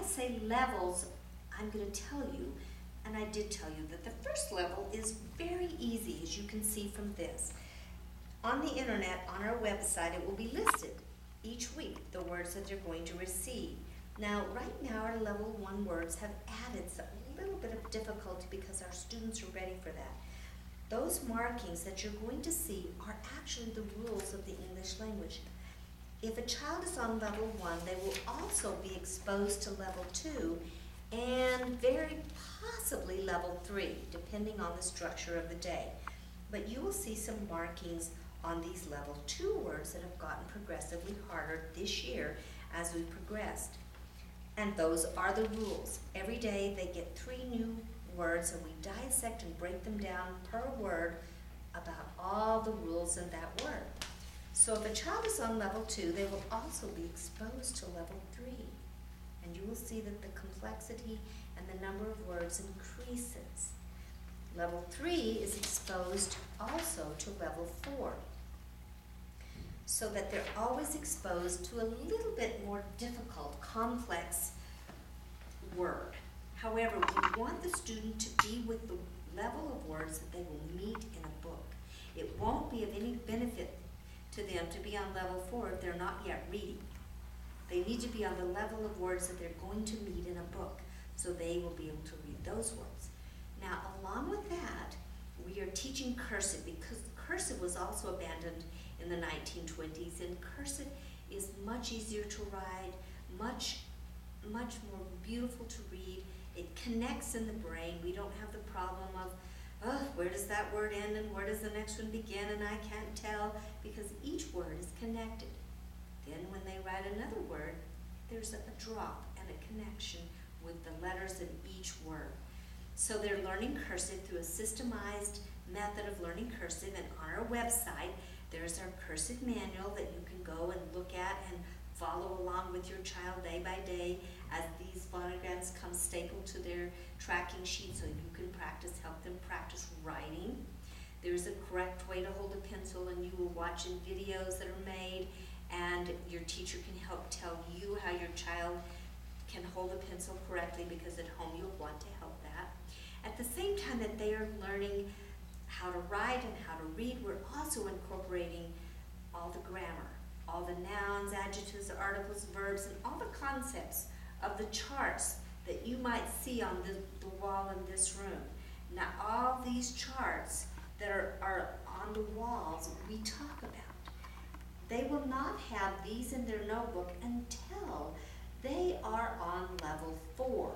say levels, I'm going to tell you, and I did tell you, that the first level is very easy, as you can see from this. On the internet, on our website, it will be listed each week, the words that they're going to receive. Now, right now, our level 1 words have added a little bit of difficulty because our students are ready for that. Those markings that you're going to see are actually the rules of the English language. If a child is on level 1, they will also be exposed to level 2 and very possibly level 3, depending on the structure of the day. But you will see some markings on these level 2 words that have gotten progressively harder this year as we progressed. And those are the rules. Every day they get 3 new words, and we dissect and break them down per word about all the rules in that word. So if a child is on level 2, they will also be exposed to level 3. And you will see that the complexity and the number of words increases. Level 3 is exposed also to level 4. So that they're always exposed to a little bit more difficult, complex word. However, we want the student to be with the level of words that they will meet in a book. It won't be of any benefit to them to be on level 4 if they're not yet reading. They need to be on the level of words that they're going to meet in a book, so they will be able to read those words. Now, along with that, we are teaching cursive, because cursive was also abandoned in the 1920s, and cursive is much easier to write, much more beautiful to read. It connects in the brain. We don't have the problem of, oh, where does that word end and where does the next one begin, and I can't tell, because each word is connected. Then when they write another word, there's a drop and a connection with the letters in each word. So they're learning cursive through a systemized method of learning cursive, and on our website, there's our cursive manual that you can go and look at and follow along with your child day by day as these phonograms come stapled to their tracking sheet, so you can help them practice writing. There's a correct way to hold a pencil, and you will watch in videos that are made, and your teacher can help tell you how your child can hold a pencil correctly, because at home you'll want to help that. At the same time that they are learning how to write and how to read, we're also incorporating all the grammar, all the nouns, adjectives, articles, verbs, and all the concepts of the charts that you might see on the wall in this room. Now, all these charts that are on the walls we talk about, they will not have these in their notebook until they are on level 4.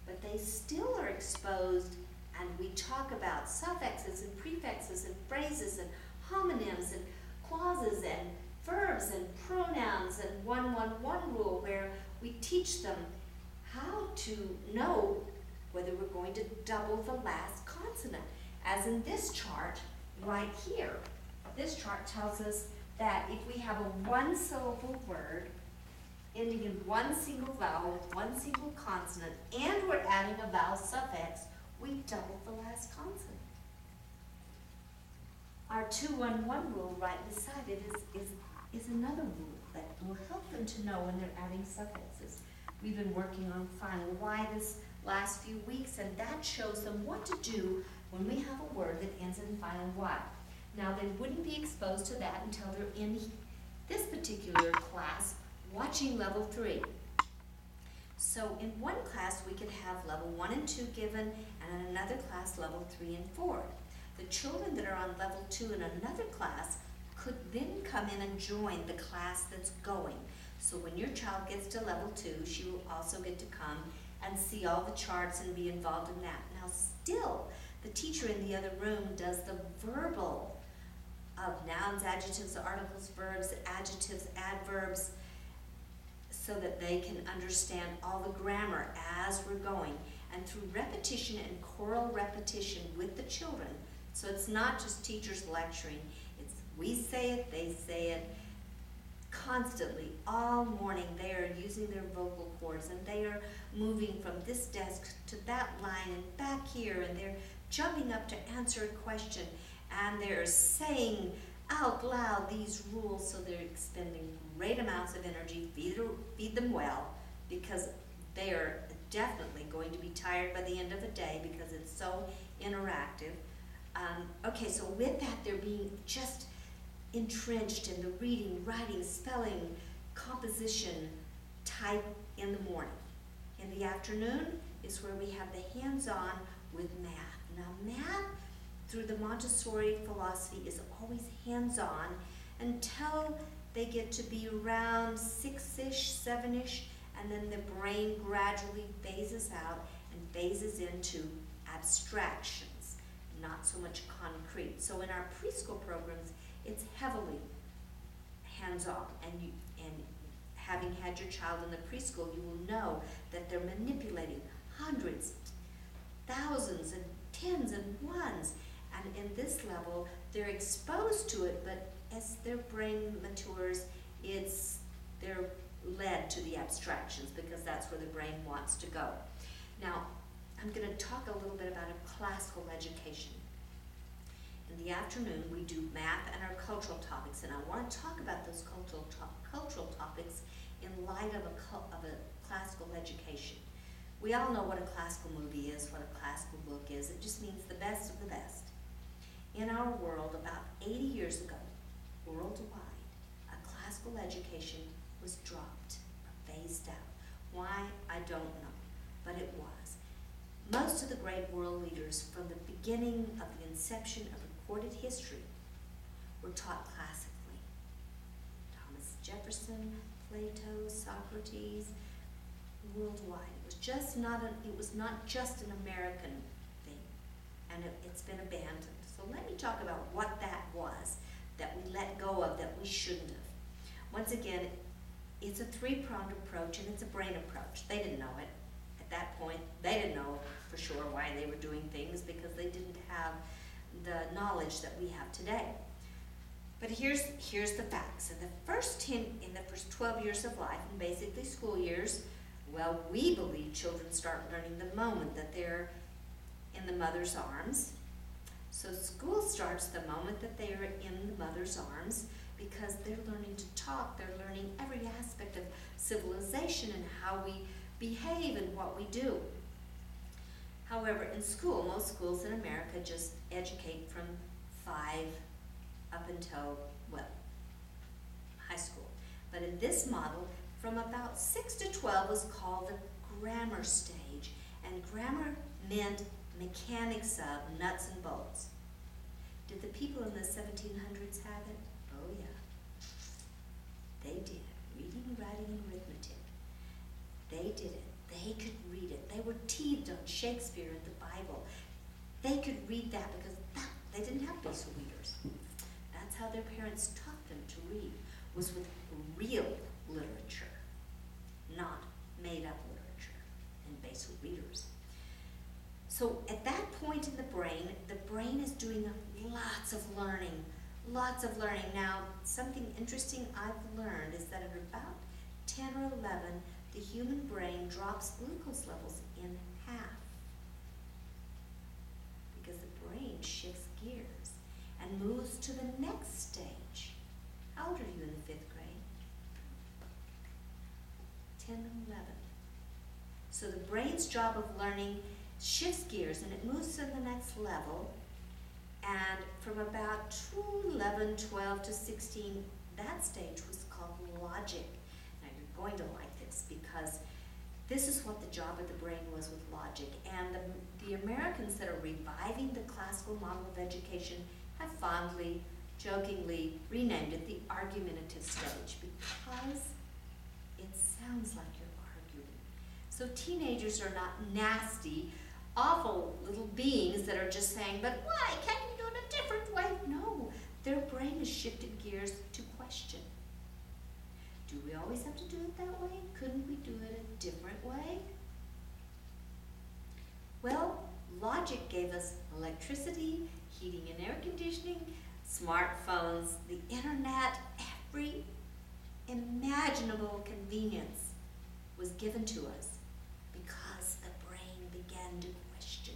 But they still are exposed, and we talk about suffixes and prefixes and phrases and homonyms and clauses and verbs and pronouns and 1-1-1 rule, where we teach them how to know whether we're going to double the last consonant. As in this chart right here, this chart tells us that if we have a 1-syllable word ending in one single vowel, one single consonant, and we're adding a vowel suffix, we double the last consonant. Our 2-1-1 rule right beside it is another rule that will help them to know when they're adding suffixes. We've been working on Final Y this last few weeks, and that shows them what to do when we have a word that ends in Final Y. Now, they wouldn't be exposed to that until they're in this particular class watching level 3. So in one class, we could have level 1 and 2 given, and in another class, level 3 and 4. The children that are on level 2 in another class could then come in and join the class that's going. So when your child gets to level 2, she will also get to come and see all the charts and be involved in that. Now still, the teacher in the other room does the verbal of nouns, adjectives, articles, verbs, adjectives, adverbs, so that they can understand all the grammar as we're going. And through repetition and choral repetition with the children, so it's not just teachers lecturing, it's we say it, they say it, constantly, all morning. They are using their vocal cords, and they are moving from this desk to that line and back here, and they're jumping up to answer a question, and they're saying out loud these rules, so they're expending great amounts of energy. Feed them well, because They are definitely going to be tired by the end of the day because it's so interactive. Okay, so with that, they're being just entrenched in the reading, writing, spelling, composition type in the morning. In the afternoon is where we have the hands-on with math. Now, math through the Montessori philosophy is always hands-on until they get to be around 6-ish, 7-ish, and then the brain gradually phases out and phases into abstractions, not so much concrete. So in our preschool programs, it's heavily hands-on, and having had your child in the preschool, you will know that they're manipulating hundreds, thousands, and tens and ones. And in this level, they're exposed to it, but as their brain matures, they're led to the abstractions because that's where the brain wants to go. Now, I'm going to talk a little bit about a classical education. In the afternoon, we do math and our cultural topics, and I want to talk about those cultural topics in light of a classical education. We all know what a classical movie is, what a classical book is. It just means the best of the best. In our world, about 80 years ago, worldwide, a classical education was dropped or phased out. Why? I don't know, but it was. Most of the great world leaders from the beginning of the inception of recorded history were taught classically. Thomas Jefferson, Plato, Socrates, worldwide. It was not just an American thing, and it's been abandoned. So let me talk about what that was that we let go of that we shouldn't have. Once again, it's a three-pronged approach, and it's a brain approach. They didn't know it. At that point, they didn't know for sure why they were doing things because they didn't have the knowledge that we have today. But here's the facts. In the first 12 years of life, and basically school years, well, we believe children start learning the moment that they're in the mother's arms. So school starts the moment that they are in the mother's arms because they're learning to talk. They're learning every aspect of civilization and how we behave and what we do. However, in school, most schools in America just educate from 5 up until, well, high school. But in this model, from about 6 to 12 was called the grammar stage, and grammar meant mechanics of nuts and bolts. Did the people in the 1700s have it? Oh yeah, they did. Reading, writing, and arithmetic. They did it. They could read it. They were teethed on Shakespeare and the Bible. They could read that because they didn't have basic readers. That's how their parents taught them to read, was with real literature, not made-up literature and basic readers. So at that point in the brain is doing lots of learning, Now, something interesting I've learned is that at about 10 or 11, the human brain drops glucose levels in half because the brain shifts gears and moves to the next stage. How old are you in the 5th grade? 10 and 11. So the brain's job of learning shifts gears and it moves to the next level. And from about 11, 12 to 16, that stage was called logic. Now you're going to like this because this is what the job of the brain was with logic. And the Americans that are reviving the classical model of education have fondly, jokingly renamed it the argumentative stage because it sounds like you're arguing. So teenagers are not nasty, awful little beings that are just saying, but why? Can't you do it a different way? No, their brain has shifted gears to question. Do we always have to do it that way? Couldn't we do it a different way? Well, logic gave us electricity, heating and air conditioning, smartphones, the internet, every imaginable convenience was given to us because the brain began to question.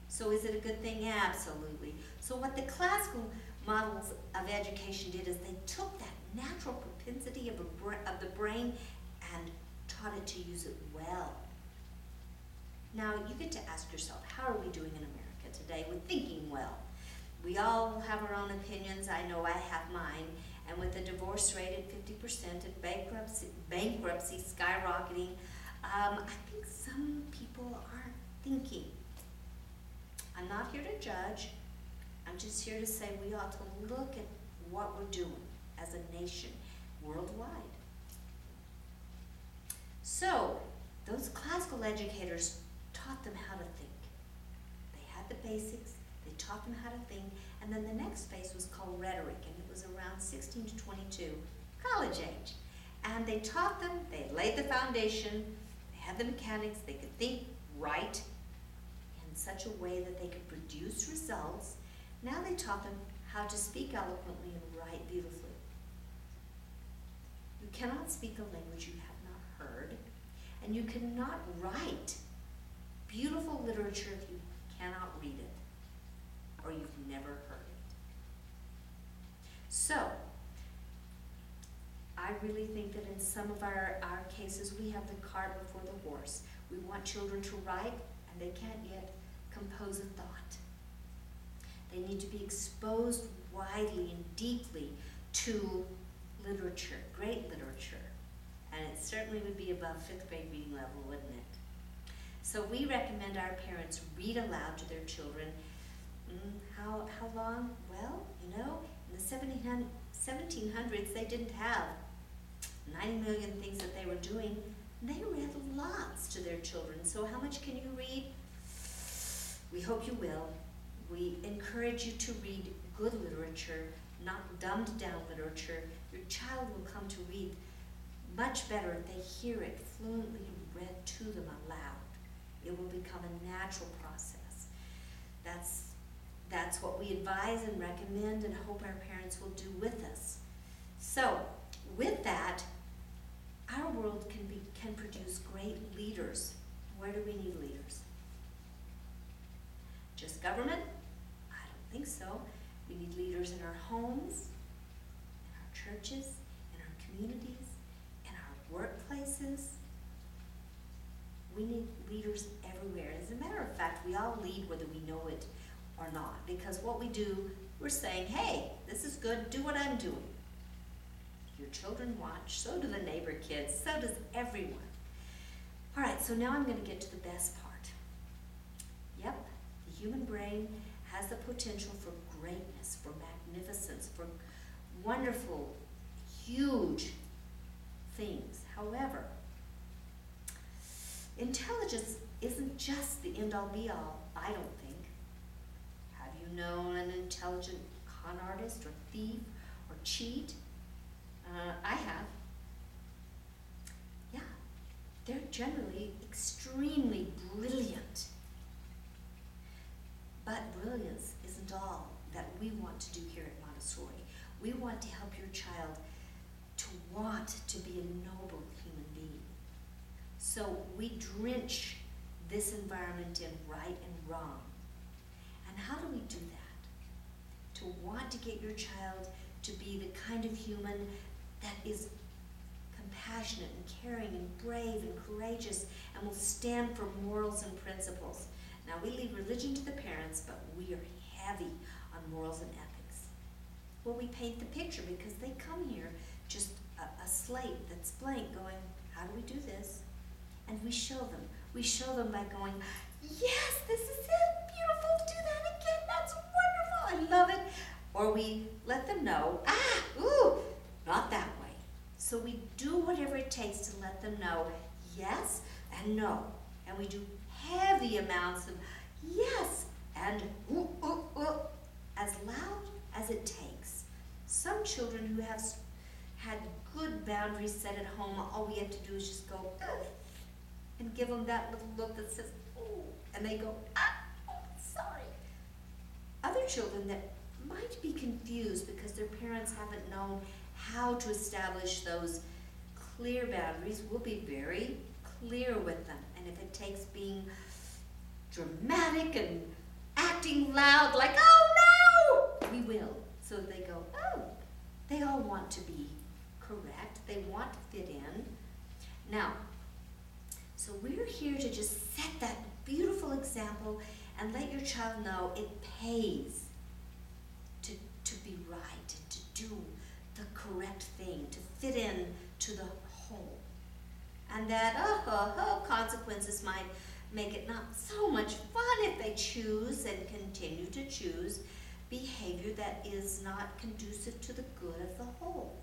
So is it a good thing? Absolutely. So what the classical models of education did is they took that natural propensity of the brain and taught it to use it well. Now, you get to ask yourself, how are we doing in America today with thinking well? We all have our own opinions. I know I have mine. And with the divorce rate at 50% and bankruptcy skyrocketing, I think some people aren't thinking. I'm not here to judge. I'm just here to say we ought to look at what we're doing as a nation worldwide. So, those classical educators taught them how to think. They had the basics, they taught them how to think, and then the next phase was called rhetoric, and it was around 16 to 22, college age. And they taught them, they laid the foundation, they had the mechanics, they could think right in such a way that they could produce results. Now they taught them how to speak eloquently and write beautifully. You cannot speak a language you have not heard, and you cannot write beautiful literature if you cannot read it, or you've never heard it. So, I really think that in some of our cases, we have the cart before the horse. We want children to write, and they can't yet compose a thought. They need to be exposed widely and deeply to literature, great literature. And it certainly would be above 5th grade reading level, wouldn't it? So we recommend our parents read aloud to their children. How long? Well, you know, in the 1700s, they didn't have 90 million things that they were doing. They read lots to their children. So how much can you read? We hope you will. We encourage you to read good literature, not dumbed down literature. Your child will come to read much better if they hear it fluently read to them aloud. It will become a natural process. That's what we advise and recommend and hope our parents will do with us. So, with that, our world can produce great leaders. Where do we need leaders? Just government? I don't think so. We need leaders in our homes, in our churches, in our communities, in our workplaces. We need leaders everywhere. As a matter of fact, we all lead whether we know it or not. Because what we do, we're saying, hey, this is good, do what I'm doing. Your children watch, so do the neighbor kids, so does everyone. All right, so now I'm going to get to the best part. Yep, the human brain has the potential for greatness, for magnificence, for wonderful, huge things. However, intelligence isn't just the end-all be-all, I don't think. Have you known an intelligent con artist or thief or cheat? I have. Yeah, they're generally extremely brilliant. But brilliance isn't all that we want to do here at Montessori. We want to help your child to want to be a noble human being. So we drench this environment in right and wrong. And how do we do that? To want to get your child to be the kind of human that is compassionate and caring and brave and courageous and will stand for morals and principles. Now, we leave religion to the parents, but we are heavy on morals and ethics. Well, we paint the picture because they come here just a slate that's blank going, how do we do this? And we show them. We show them by going, yes, this is it, beautiful, do that again, that's wonderful, I love it. Or we let them know, not that way. So we do whatever it takes to let them know yes and no. And we do heavy amounts of yes and as loud as it takes. Some children who have had good boundaries set at home, all we have to do is just go and give them that little look that says, oh, and they go, sorry. Other children that might be confused because their parents haven't known how to establish those clear boundaries will be very clear with them. And if it takes being dramatic and acting loud like, oh no, we will. So they go, oh, they all want to be correct. They want to fit in. Now, So we're here to just set that beautiful example and let your child know it pays to be right and to do the correct thing, to fit in to the whole. And that consequences might make it not so much fun if they choose and continue to choose behavior that is not conducive to the good of the whole.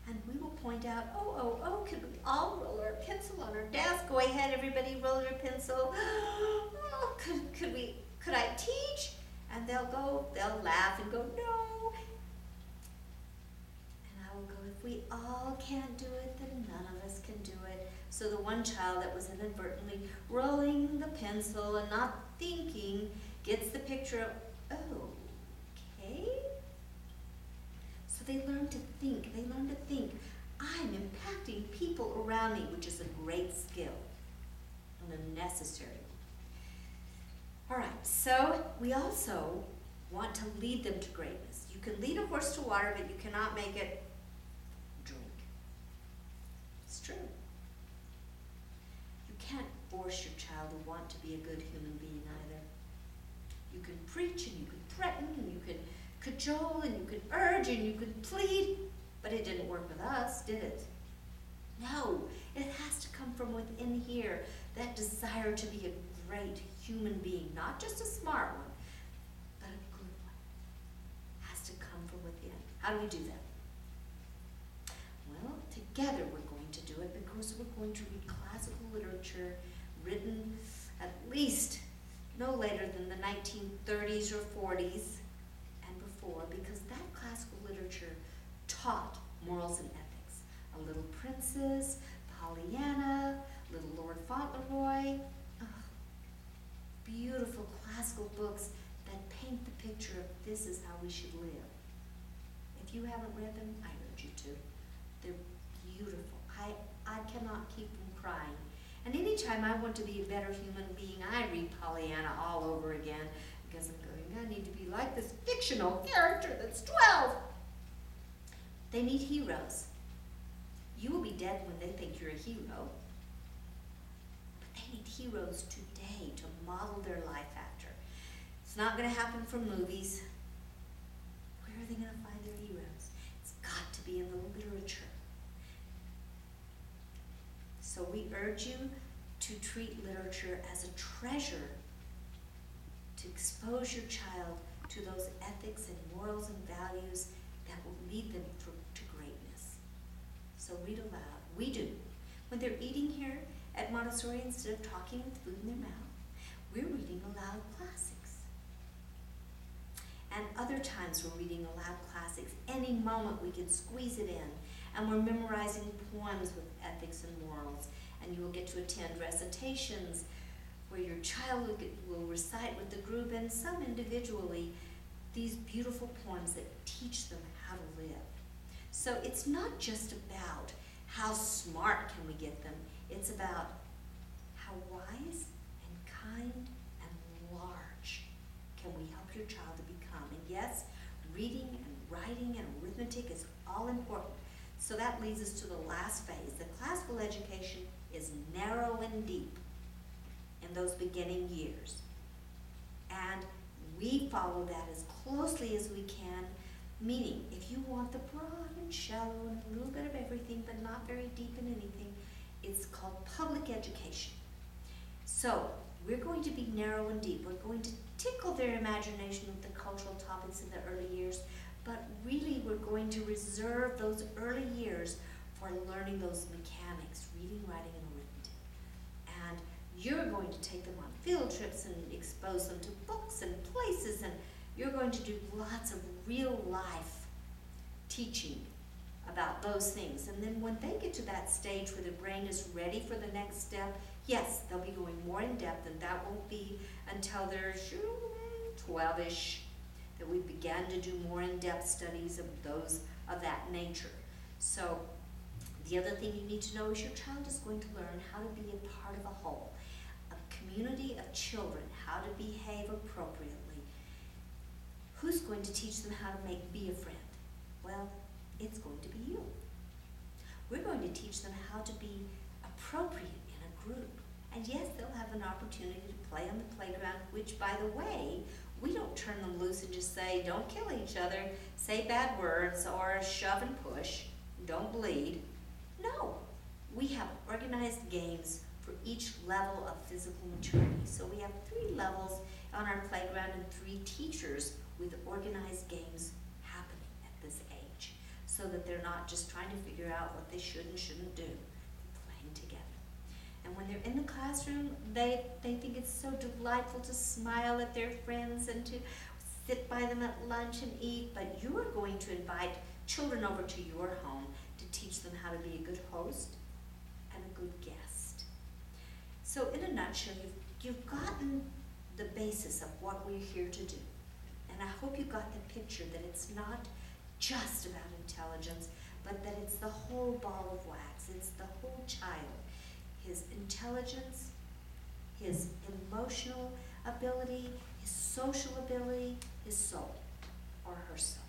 And we will point out, could we all roll our pencil on our desk? Go ahead, everybody, roll your pencil. Oh, could I teach? And they'll laugh and go, no. And I will go, if we all can't do it, then none of us can do it. So the one child that was inadvertently rolling the pencil and not thinking gets the picture of, okay. So they learn to think. I'm impacting people around me, which is a great skill and a necessary one. All right, so we also want to lead them to greatness. You can lead a horse to water, but you cannot make it drink. It's true. You can't force your child to want to be a good human being either. You can preach and you can threaten and you can cajole and you can urge and you can plead, but it didn't work with us, did it? No, it has to come from within here, that desire to be a great human being, not just a smart one, but a good one. It has to come from within. How do we do that? Well, together we're going to do it because we're going to read classical literature written at least no later than the 1930s or 40s and before, because that classical literature taught morals and ethics. A Little Princess, Pollyanna, Little Lord Fauntleroy. Beautiful classical books that paint the picture of this is how we should live. If you haven't read them, I urge you to. They're beautiful. I cannot keep from crying. And anytime I want to be a better human being, I read Pollyanna all over again because I'm going, I need to be like this fictional character that's 12. They need heroes. You will be dead when they think you're a hero. But they need heroes today to model their life after. It's not going to happen from movies. Where are they going to find their heroes? It's got to be in the literature. So we urge you to treat literature as a treasure, to expose your child to those ethics and morals and values that will lead them to greatness. So read aloud. We do. When they're eating here at Montessori, instead of talking with food in their mouth, we're reading aloud classics. And other times we're reading aloud classics. Any moment we can squeeze it in. And we're memorizing poems with ethics and morals. And you will get to attend recitations where your child will recite with the group and some individually these beautiful poems that teach them how to live. So it's not just about how smart can we get them. It's about how wise and kind and large can we help your child to become. And yes, reading and writing and arithmetic is all important. So that leads us to the last phase. The classical education is narrow and deep in those beginning years. And we follow that as closely as we can, meaning if you want the broad and shallow and a little bit of everything but not very deep in anything, it's called public education. So we're going to be narrow and deep. We're going to tickle their imagination with the cultural topics in the early years, but really we're going to reserve those early years for learning those mechanics, reading, writing, and arithmetic. And you're going to take them on field trips and expose them to books and places, and you're going to do lots of real life teaching about those things. And then when they get to that stage where the brain is ready for the next step, yes, they'll be going more in depth, and that won't be until they're 12-ish that we began to do more in-depth studies of those of that nature. So the other thing you need to know is your child is going to learn how to be a part of a whole, a community of children, how to behave appropriately. Who's going to teach them how to be a friend? Well, it's going to be you. We're going to teach them how to be appropriate in group. And yes, they'll have an opportunity to play on the playground, which, by the way, we don't turn them loose and just say, don't kill each other, say bad words, or shove and push, don't bleed. No, we have organized games for each level of physical maturity. So we have 3 levels on our playground and 3 teachers with organized games happening at this age, so that they're not just trying to figure out what they should and shouldn't do, they're playing together. And when they're in the classroom, they think it's so delightful to smile at their friends and to sit by them at lunch and eat, but you are going to invite children over to your home to teach them how to be a good host and a good guest. So in a nutshell, you've gotten the basis of what we're here to do. And I hope you got the picture that it's not just about intelligence, but that it's the whole ball of wax. It's the whole child. His intelligence, his emotional ability, his social ability, his soul, or her soul,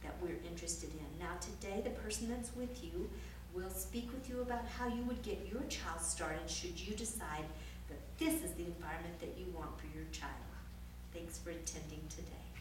that we're interested in. Now today, the person that's with you will speak with you about how you would get your child started should you decide that this is the environment that you want for your child. Thanks for attending today.